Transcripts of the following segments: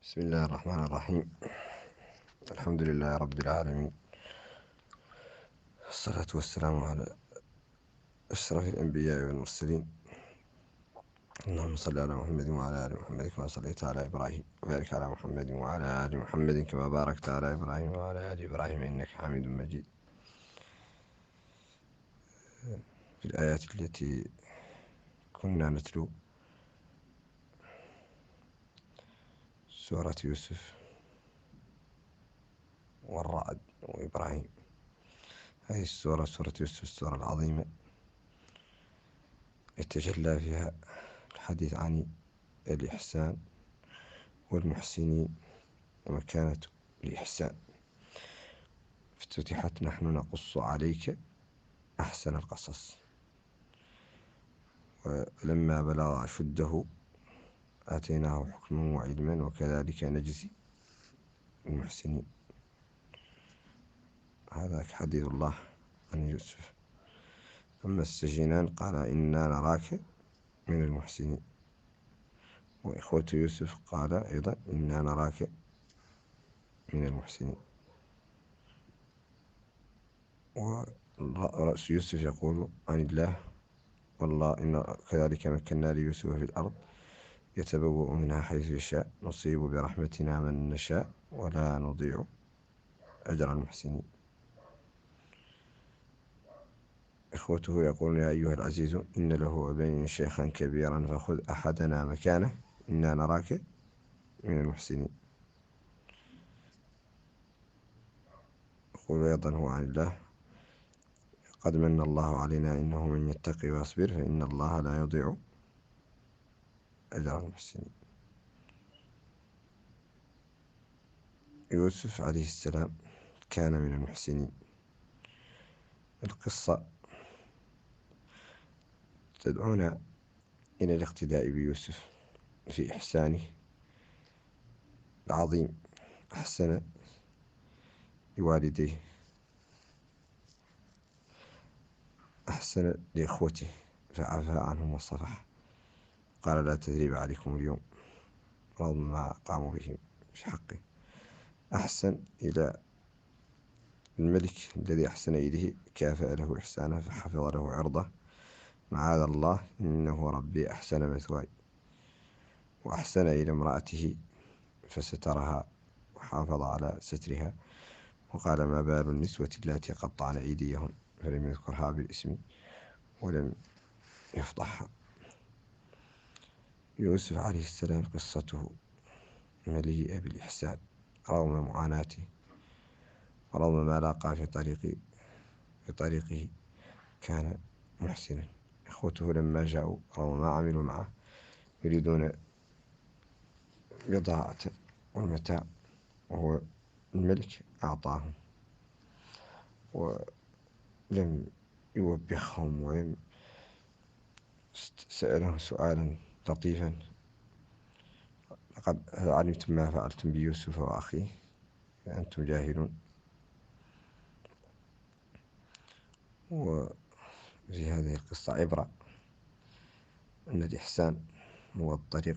بسم الله الرحمن الرحيم. الحمد لله رب العالمين، الصلاة والسلام على أشرف الأنبياء والمرسلين. اللهم صل على محمد وعلى آل محمد كما صليت على إبراهيم، وبارك على محمد وعلى آل محمد كما باركت على إبراهيم وعلى آل إبراهيم إنك حميد مجيد. في الآيات التي كنا نتلو سورة يوسف والرعد وإبراهيم. هذه السورة، سورة يوسف، السورة العظيمة يتجلى فيها الحديث عن الإحسان والمحسنين ومكانة الإحسان. افتتحت نحن نقص عليك أحسن القصص، ولما بلغ أشده آتيناه حكما وعلما وكذلك نجزي المحسنين. هذا حديث الله عن يوسف. أما السجنان قال إنا نراك من المحسنين، وإخوة يوسف قال أيضا إنا نراك من المحسنين. ورأس يوسف يقول عن الله والله إن كذلك مكنا ليوسف في الأرض يتبوأ منها حيث يشاء نصيب برحمتنا من نشاء ولا نضيع أجر المحسنين. إخوته يقولون يا أيها العزيز إن له أبين شيخا كبيرا فخذ أحدنا مكانه إنا نراك من المحسنين. يقول أيضا هو عن الله قد من الله علينا إنه من يتقي ويصبر فإن الله لا يضيع أجر المحسنين. يوسف عليه السلام كان من المحسنين. القصة تدعونا إلى الاقتداء بيوسف في إحسانه العظيم. أحسن لوالديه، أحسن لإخوته فعفى عنهم وصفح، قال لا تثريب عليكم اليوم، رغم ما قاموا به في حقه. أحسن إلى الملك الذي أحسن إليه كافأ له إحسانه فحفظ له عرضه، معاذ الله إنه ربي أحسن مثواي. وأحسن إلى امرأته فسترها وحافظ على سترها، وقال ما بال النسوة اللاتي قطعن أيديهن، فلم يذكرها بالاسم ولم يفضحها. يوسف عليه السلام قصته مليئة بالإحسان رغم معاناته ورغم ما لاقى في طريقه كان محسنا. إخوته لما جاءوا رغم ما عملوا معه يريدون بضاعة والمتاع، وهو الملك أعطاهم ولم يوبخهم ولم سألهم سؤالا لطيفا: لقد علمتم ما فعلتم بيوسف وأخيه فأنتم جاهلون. وفي هذه القصة عبرة أن الإحسان هو الطريق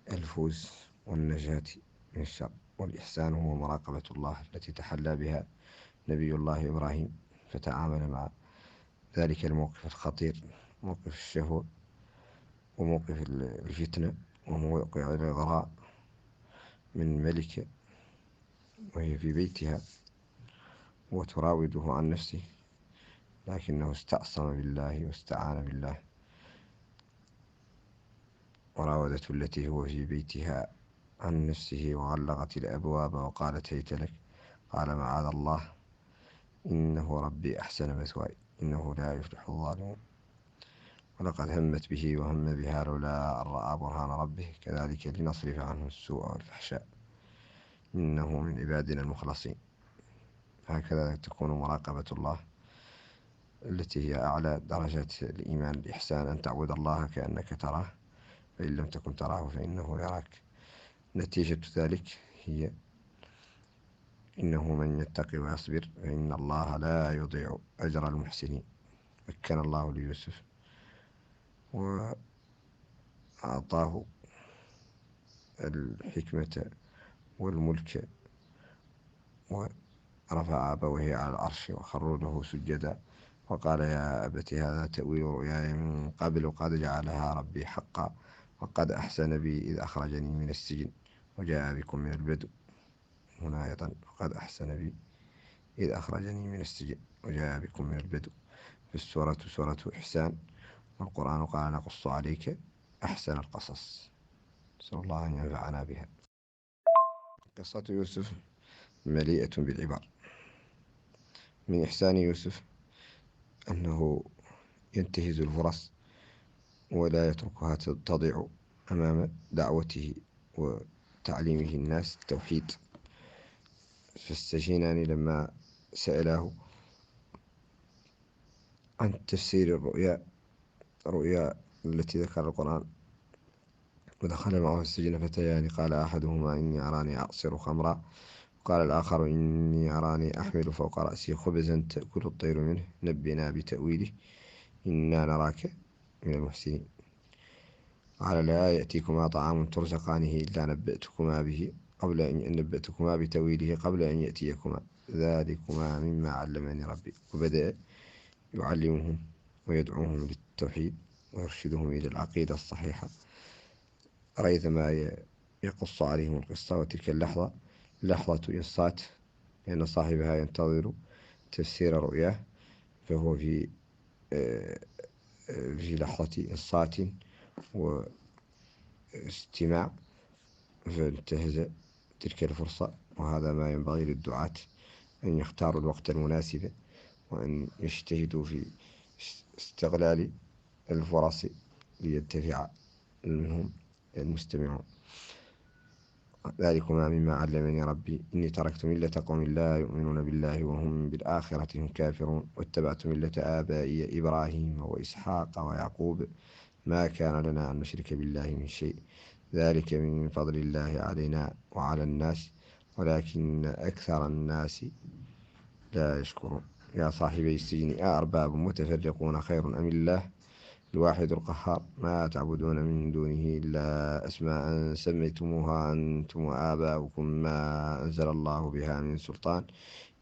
للفوز والنجاة من الشر، والإحسان هو مراقبة الله التي تحلى بها نبي الله إبراهيم، فتعامل مع ذلك الموقف الخطير، موقف الشهوة وموقف الفتنة وموقع الإغراء من ملكة وهي في بيتها وتراوده عن نفسه، لكنه استعصم بالله واستعان بالله. وراودته التي هو في بيتها عن نفسه وغلقت الأبواب وقالت هيت لك، قال معاذ الله إنه ربي أحسن مثواي إنه لا يفلح الظالمون. ولقد همت به وهم بها لولا أن رأى برهان ربه كذلك لنصرف عنه السوء والفحشاء إنه من عبادنا المخلصين. هكذا تكون مراقبة الله التي هي أعلى درجات الإيمان الإحسان، أن تعبد الله كأنك تراه فإن لم تكن تراه فإنه يراك. نتيجة ذلك هي إنه من يتقي ويصبر فإن الله لا يضيع أجر المحسنين. مكن الله ليوسف وأعطاه الحكمة والملك، ورفع أبويه على العرش وخروا له سجدا، وقال يا أبت هذا تأويل رؤياي من قبل قد جعلها ربي حقا، وقد أحسن بي إذ أخرجني من السجن وجاء بكم من البدو. هنا أيضا وقد أحسن بي إذ أخرجني من السجن وجاء بكم من البدو. في السورة سورة إحسان، والقرآن قال نقص عليك أحسن القصص. نسأل الله أن ينفعنا بها. قصة يوسف مليئة بالعبر. من إحسان يوسف أنه ينتهز الفرص ولا يتركها تضيع أمام دعوته وتعليمه الناس التوحيد. فالسجينان لما سأله عن تفسير الرؤيا التي ذكر القرآن، ودخل معه السجن فتيان قال أحدهما إني أراني أعصر خمرا، وقال الآخر إني أراني أحمل فوق رأسي خبزا تأكل الطير منه نبنا بتأويله إنا نراك من المحسنين. قال لا يأتيكما طعام ترزقانه إلا نبأتكما بتأويله قبل أن يأتيكما ذلكما مما علمني ربي. وبدأ يعلمهم ويدعوهم للتوحيد ويرشدهم إلى العقيدة الصحيحة ريثما يقص عليهم القصة. وتلك اللحظة لحظة إنصات، لأن صاحبها ينتظر تفسير رؤياه، فهو في لحظة إنصات واستماع، فانتهز تلك الفرصة. وهذا ما ينبغي للدعاة، أن يختاروا الوقت المناسب وأن يجتهدوا في استغلال الفرص لينتفع منهم المستمعون. ذلكما مما علمني ربي إني تركت ملة قوم لا يؤمنون بالله وهم بالآخرة هم كافرون، واتبعت ملة آبائي إبراهيم وإسحاق ويعقوب ما كان لنا أن نشرك بالله من شيء ذلك من فضل الله علينا وعلى الناس ولكن أكثر الناس لا يشكرون. يا صاحبي السجن أأرباب متفرقون خير أم الله الواحد القهار ما تعبدون من دونه إلا أسماء سميتموها أنتم وآباؤكم ما أنزل الله بها من سلطان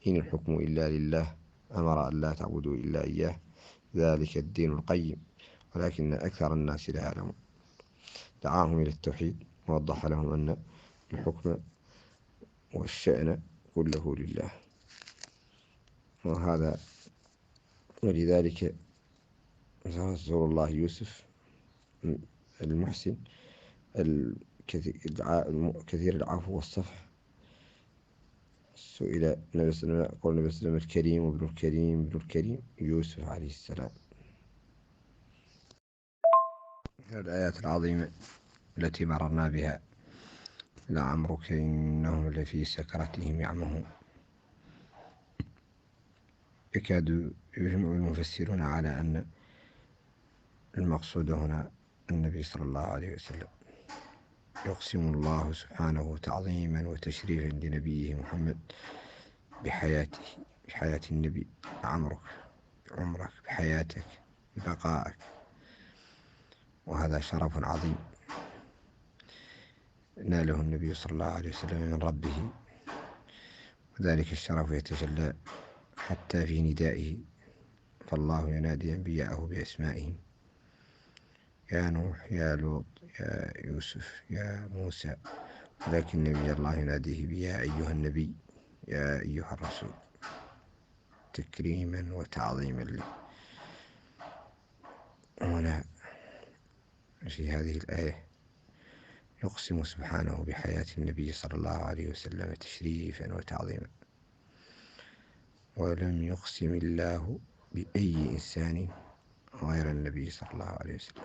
إن الحكم إلا لله أمر أن لا تعبدوا إلا إياه ذلك الدين القيم ولكن أكثر الناس لا يعلمون. دعاهم إلى التوحيد ووضح لهم أن الحكم والشأن كله لله. ولذلك رسول الله يوسف المحسن كثير العفو والصفح سئل النبي صلى الله عليه وسلم، قال النبي صلى الله عليه وسلم الكريم وابن الكريم ابن الكريم يوسف عليه السلام. الآيات العظيمة التي مررنا بها لعمرك إنهم لفي سكرتهم يعمهون. يكاد يجمع المفسرون على أن المقصود هنا النبي صلى الله عليه وسلم. يقسم الله سبحانه تعظيما وتشريفا لنبيه محمد بحياته، بحياة النبي، بعمرك بحياتك ببقائك، وهذا شرف عظيم ناله النبي صلى الله عليه وسلم من ربه، وذلك الشرف يتجلى حتى في ندائه، فالله ينادي أنبياءه بأسمائهم يا نوح يا لوط يا يوسف يا موسى، ولكن نبي الله يناديه بيا أيها النبي يا أيها الرسول تكريما وتعظيما له. هنا في هذه الآية يقسم سبحانه بحياة النبي صلى الله عليه وسلم تشريفا وتعظيما، ولم يقسم الله بأي إنسان غير النبي صلى الله عليه وسلم،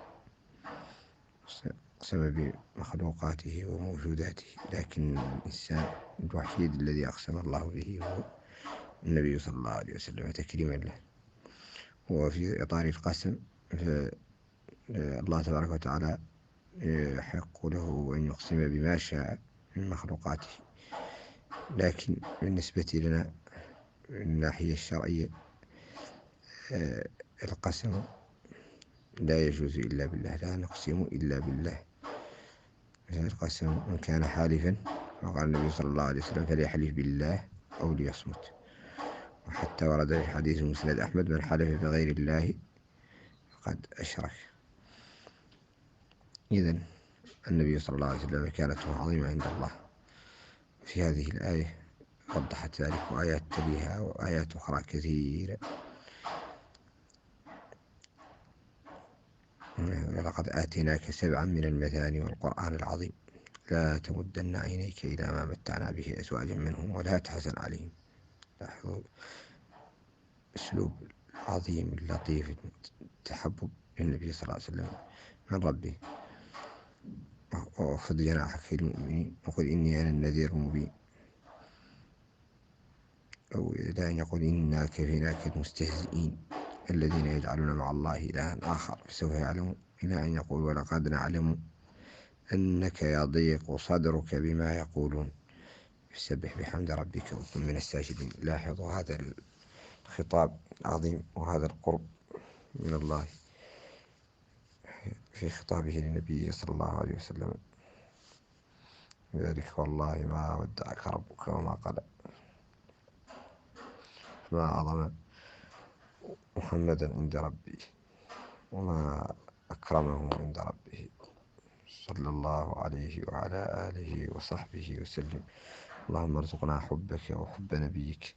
أقسم بمخلوقاته وموجوداته، لكن الإنسان الوحيد الذي أقسم الله به هو النبي صلى الله عليه وسلم تكريما له. وفي إطار القسم فالله تبارك وتعالى يحق له أن يقسم بما شاء من مخلوقاته، لكن بالنسبة لنا من الناحية الشرعية القسم لا يجوز إلا بالله، لا نقسم إلا بالله، قسم من كان حالفا، وقال النبي صلى الله عليه وسلم فليحلف بالله أو ليصمت. وحتى ورد في حديث مسند أحمد من حلف بغير الله فقد أشرك. إذن النبي صلى الله عليه وسلم مكانته عظيمة عند الله. في هذه الآية وضحت ذلك، وآيات تليها وآيات أخرى كثيرة. ولقد آتيناك 7 من المثاني والقرآن العظيم لا تمدن عينيك إلى ما متعنا به أزواجا منهم ولا تحزن عليهم. لاحظوا أسلوب عظيم لطيف تحبب للنبي صلى الله عليه وسلم من ربه. وخذ جناحك للمؤمنين وقل إني أنا النذير المبين. أو إلى أن يقول إنا كفيناك المستهزئين الذين يجعلون مع الله إلها آخر فسوف يعلمون. إلى أن يقول ولقد نعلم أنك يضيق صدرك بما يقولون فسبح بحمد ربك وكن من الساجدين. لاحظوا هذا الخطاب العظيم وهذا القرب من الله في خطابه للنبي صلى الله عليه وسلم. لذلك والله ما ودعك ربك وما قلى. ما أعظم محمدا عند ربي وما أكرمه عند ربه صلى الله عليه وعلى آله وصحبه وسلم. اللهم ارزقنا حبك وحب نبيك.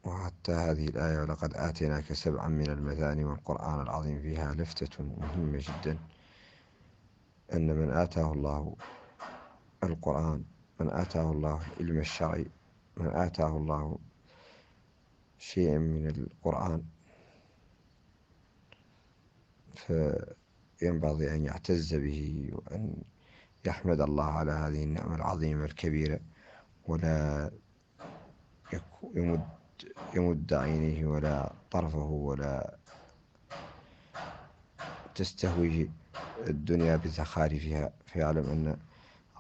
وحتى هذه الآية ولقد آتيناك 7 من المثاني والقرآن العظيم فيها لفتة مهمة جدا، أن من آتاه الله القرآن، من آتاه الله العلم الشرعي، من آتاه الله شيء من القرآن فينبغي أن يعتز به وأن يحمد الله على هذه النعمة العظيمة الكبيرة، ولا يمد عينيه ولا طرفه ولا تستهويه الدنيا بزخارفها، فيعلم أن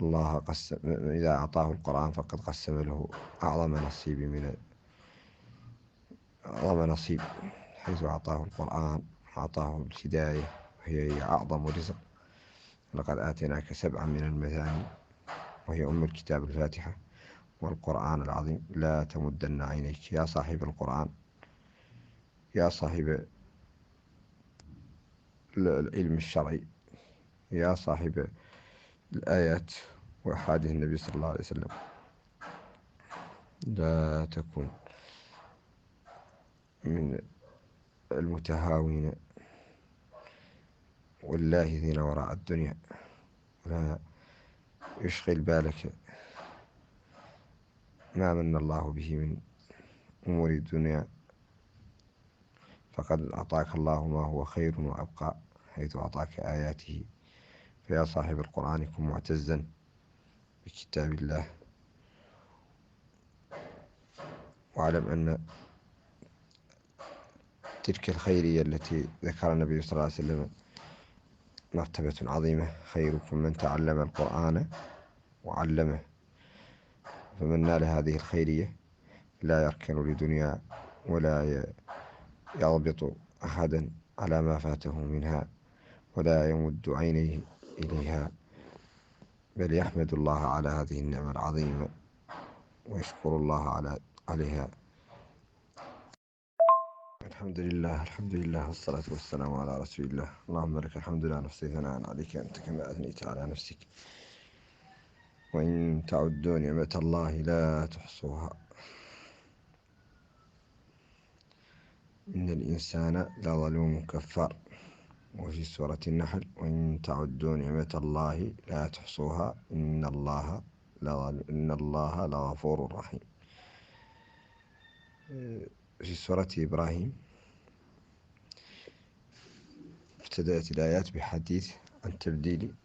الله قسم إذا أعطاه القرآن فقد قسم له أعظم نصيب حيث أعطاه القرآن، أعطاه الهداية وهي أعظم رزق. لقد آتيناك 7 من المثاني وهي أم الكتاب الفاتحة والقرآن العظيم لا تمدن عينيك. يا صاحب القرآن، يا صاحب العلم الشرعي، يا صاحب الآيات وأحاديث النبي صلى الله عليه وسلم، لا تكن من المتهاوين واللاهثين وراء الدنيا، ولا يشغل بالك ما من الله به من أمور الدنيا، فقد أعطاك الله ما هو خير وأبقى حيث أعطاك آياته. فيا صاحب القرآن كن معتزا بكتاب الله، واعلم أن تلك الخيرية التي ذكر النبي صلى الله عليه وسلم مرتبة عظيمة. خيركم من تعلم القرآن وعلمه. فمن نال هذه الخيرية لا يركن لدنيا ولا يغبط أحدا على ما فاته منها ولا يمد عينيه إليها، بل يحمد الله على هذه النعمة العظيمة ويشكر الله عليها. الحمد لله والصلاة والسلام على رسول الله. اللهم لك الحمد لا نحصي ثناء عليك أنت كما أثنيت على نفسك، وإن تعدوا نعمة الله لا تحصوها، إن الإنسان لظلوم كفار. وفي سورة النحل وإن تعدوا نعمة الله لا تحصوها إن الله لغفور رحيم. في سورة إبراهيم ابتدأت الآيات بحديث عن تبديل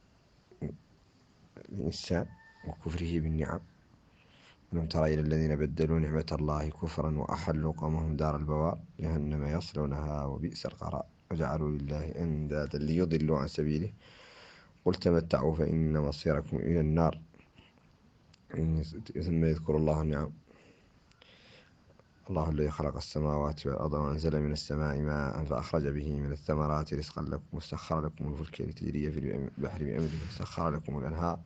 الإنسان وكفره بالنعم. ألم تر إلى الذين بدلوا نعمة الله كفرا وأحلوا قومهم دار البوار جهنم يصلونها وبئس القرار وجعلوا لله أندادا ليضلوا عن سبيله قل تمتعوا فإن مصيركم إلى النار. ثم يذكر الله النعم. الله الذي خلق السماوات والأرض وأنزل من السماء ماء فأخرج به من الثمرات رزقا لكم وسخر لكم الفلك لتجري في البحر بأمره وسخر لكم الأنهار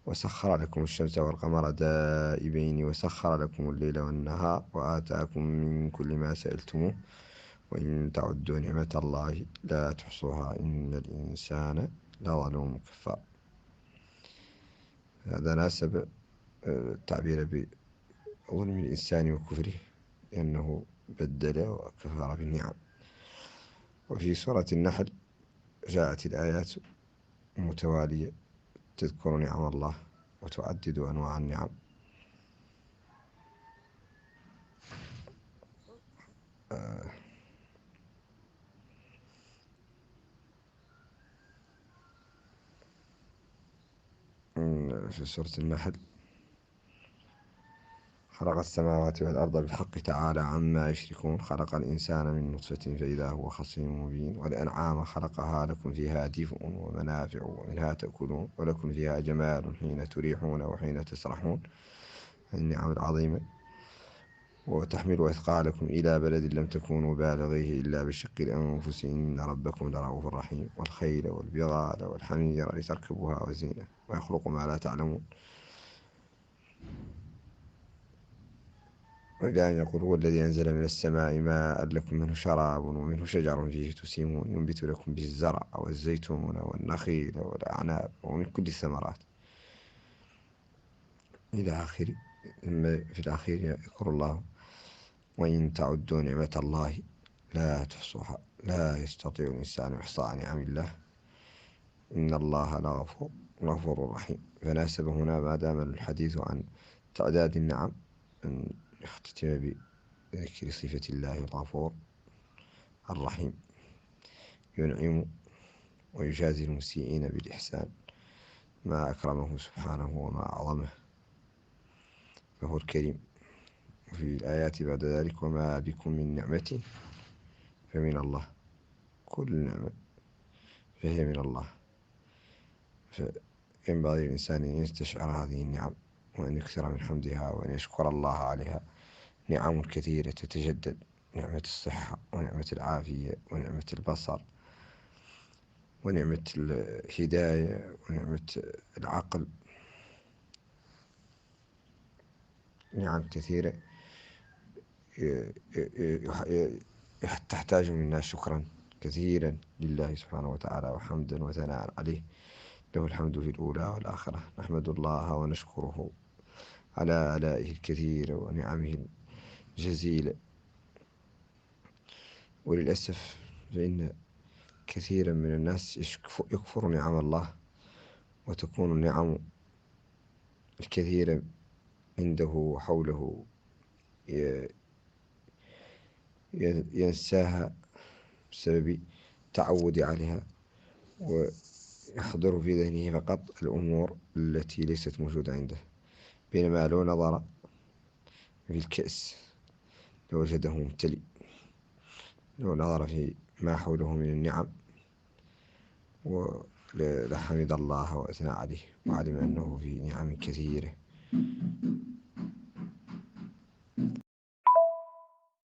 وسخر لكم الشمس والقمر دائبين وسخر لكم الليل والنهار وآتاكم من كل ما سألتموه وإن تعدوا نعمة الله لا تحصوها إن الإنسان لظلوم كفار. هذا ناسب التعبير بظلم الإنسان وكفره لأنه بدل وكفر بالنعم. وفي سورة النحل جاءت الآيات متوالية تذكر نعم الله وتعدد أنواع النعم. في سورة النحل خلق السماوات والأرض بالحق تعالى عما يشركون خلق الإنسان من نطفة فإذا هو خصيم مبين والأنعام خلقها لكم فيها دفء ومنافع ومنها تأكلون ولكم فيها جمال حين تريحون وحين تسرحون. النعم العظيمة. وتحمل أثقالكم إلى بلد لم تكونوا بالغيه إلا بشق الأنفس إن ربكم لرؤوف رحيم. والخيل والبغال والحمير لتركبوها وزينة ويخلق ما لا تعلمون. وكان يقول هو الذي أنزل من السماء ماء لكم منه شراب ومنه شجر فيه تسيمون ينبت لكم به الزرع والزيتون والنخيل والأعناب ومن كل الثمرات إلى آخره. في الأخير يذكر الله وإن تعدوا نعمة الله لا تحصوها لا يستطيع الإنسان إحصاء نعم الله إن الله لغفور رحيم. فناسب هنا ما دام الحديث عن تعداد النعم أن يختتم بذكر صفة الله الغفور الرحيم ينعم ويجازي المسيئين بالإحسان ما أكرمه سبحانه وما أعظمه فهو الكريم. وفي الآيات بعد ذلك وما بكم من نعمة فمن الله كل نعمة فهي من الله. فينبغي الإنسان أن يستشعر هذه النعم وأن يكثر من حمدها وأن يشكر الله عليها. نعم كثيرة تتجدد نعمة الصحة ونعمة العافية ونعمة البصر ونعمة الهداية ونعمة العقل. نعم كثيرة تحتاج منا شكرا كثيرا لله سبحانه وتعالى وحمدا وثناء عليه له الحمد في الأولى والآخرة. نحمد الله ونشكره على آلائه الكثيرة ونعمه الجزيلة. وللأسف فإن كثيرا من الناس يكفر نعم الله وتكون النعم الكثيرة عنده وحوله ينساها بسبب تعود عليها ويحضر في ذهنه فقط الأمور التي ليست موجودة عنده. بينما لو نظر في الكأس لوجده ممتلئ. لو نظر في ما حوله من النعم ولحمد الله وأثنى عليه وعلم أنه في نعم كثيرة